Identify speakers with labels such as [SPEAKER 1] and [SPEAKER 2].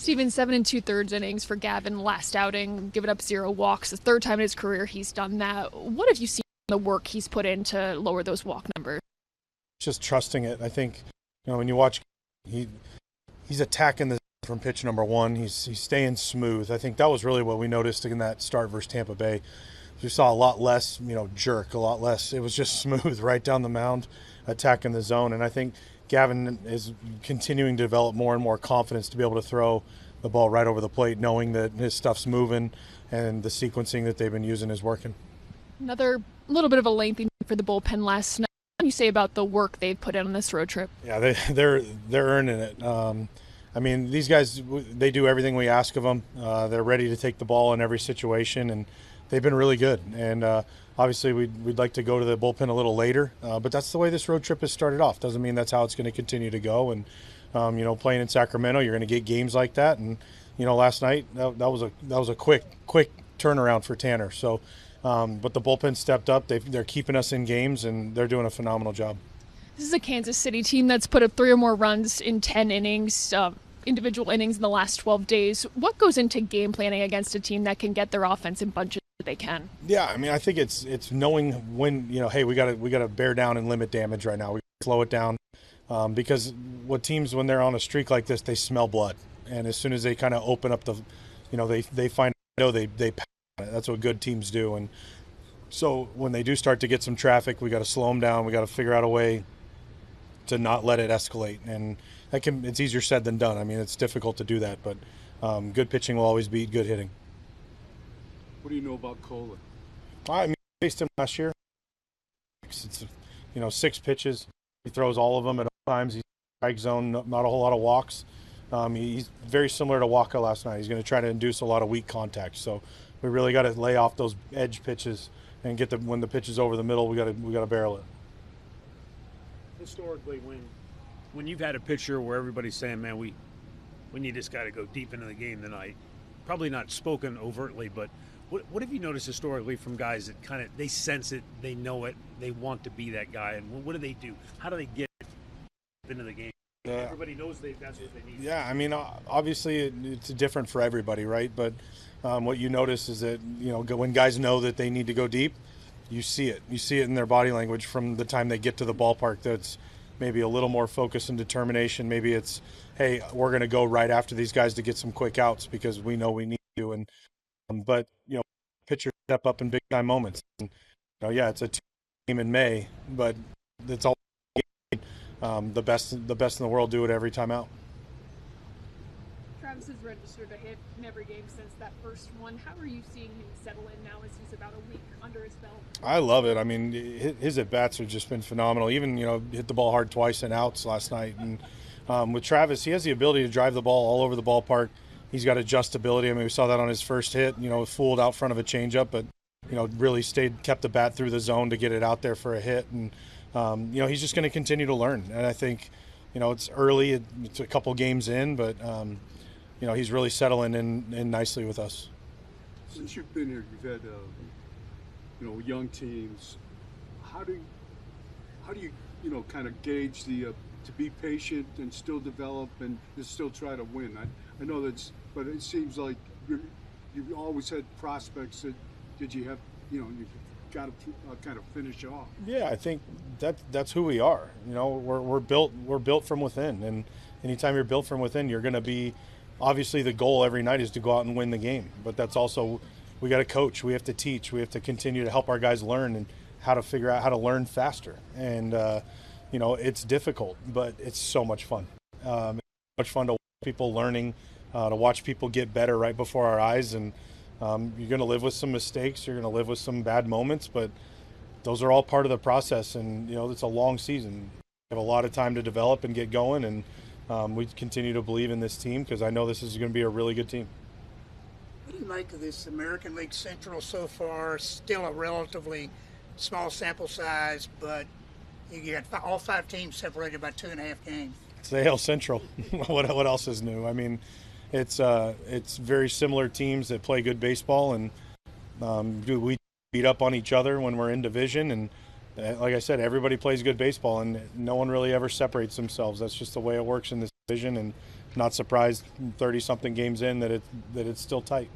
[SPEAKER 1] Stephen, 7 2/3 innings for Gavin last outing, giving up 0 walks. The third time in his career he's done that. What have you seen the work he's put in to lower those walk numbers?
[SPEAKER 2] Just trusting it. I think, when you watch, he's attacking the from pitch number one. He's staying smooth. I think that was really what we noticed in that start versus Tampa Bay. We saw a lot less, jerk, a lot less. It was just smooth right down the mound, attacking the zone. And I think Gavin is continuing to develop more and more confidence to be able to throw the ball right over the plate, knowing that his stuff's moving and the sequencing that they've been using is working.
[SPEAKER 1] Another little bit of a lengthy night for the bullpen last night. What do you say about the work they've put in on this road trip?
[SPEAKER 2] Yeah, they're earning it. These guys, they do everything we ask of them. They're ready to take the ball in every situation, and they've been really good. And obviously, we'd like to go to the bullpen a little later, but that's the way this road trip has started off. Doesn't mean that's how it's going to continue to go. And playing in Sacramento, you're going to get games like that. And last night that was a quick turnaround for Tanner. So, but the bullpen stepped up. They're keeping us in games, and they're doing a phenomenal job.
[SPEAKER 1] This is a Kansas City team that's put up 3 or more runs in 10 innings. Individual innings in the last 12 days. What goes into game planning against a team that can get their offense in bunches that they can?
[SPEAKER 2] Yeah, I think it's knowing when, hey, we got to bear down and limit damage right now. We slow it down because what teams, when they're on a streak like this, they smell blood. And as soon as they kind of open up the, they find, they pass on it. That's what good teams do. And so when they do start to get some traffic, we got to slow them down. We got to figure out a way to not let it escalate. And it's easier said than done. It's difficult to do that, but good pitching will always beat good hitting.
[SPEAKER 3] What do you know about Kohler?
[SPEAKER 2] I faced him last year. It's 6 pitches. He throws all of them at all times. He's strike zone, not a whole lot of walks. He's very similar to Waka last night. He's going to try to induce a lot of weak contact. So we really got to lay off those edge pitches and get when the pitch is over the middle, we got to barrel it.
[SPEAKER 4] Historically, when you've had a pitcher where everybody's saying, man, we need this guy to go deep into the game tonight, probably not spoken overtly, but what have you noticed historically from guys that kind of, they sense it, they know it, they want to be that guy, and what do they do? How do they get into the game? Everybody knows that's what they need.
[SPEAKER 2] Yeah, obviously it's different for everybody, right? But what you notice is that, when guys know that they need to go deep, you see it. You see it in their body language from the time they get to the ballpark. That's maybe a little more focus and determination. Maybe it's, hey, we're going to go right after these guys to get some quick outs because we know we need to. And but pitchers step up in big time moments. And, it's a team in May, but it's all the best in the world do it every time out.
[SPEAKER 1] Travis has registered a hit in every game since that first one. How are you seeing him settle in now as he's about a week under his belt?
[SPEAKER 2] I love it. His at-bats have just been phenomenal. Even, hit the ball hard twice in outs last night. And with Travis, he has the ability to drive the ball all over the ballpark. He's got adjustability. We saw that on his first hit, fooled out front of a changeup, but, really kept the bat through the zone to get it out there for a hit. And, he's just going to continue to learn. And I think, it's early. It's a couple games in, but, he's really settling in nicely with us.
[SPEAKER 3] Since you've been here, you've had, young teams. How do you, kind of gauge the to be patient and still develop and to still try to win? I know but it seems like you've always had prospects that you have, you've got to kind of finish off.
[SPEAKER 2] Yeah, I think that's who we are. We're built from within, and anytime you're built from within, you're going to be. Obviously, the goal every night is to go out and win the game, but that's also, we got to coach, we have to teach, we have to continue to help our guys learn and how to figure out how to learn faster. And, it's difficult, but it's so much fun. It's much fun to watch people learning, to watch people get better right before our eyes. And you're going to live with some mistakes, you're going to live with some bad moments, but those are all part of the process. And, it's a long season. We have a lot of time to develop and get going, and we continue to believe in this team because I know this is going to be a really good team.
[SPEAKER 5] What do you make of this American League Central so far? Still a relatively small sample size, but you got all 5 teams separated by 2.5 games.
[SPEAKER 2] It's the AL Central. What else is new? It's very similar teams that play good baseball, and we beat up on each other when we're in division. And like I said, everybody plays good baseball, and no one really ever separates themselves. That's just the way it works in this division, and not surprised 30 something games in that it's still tight.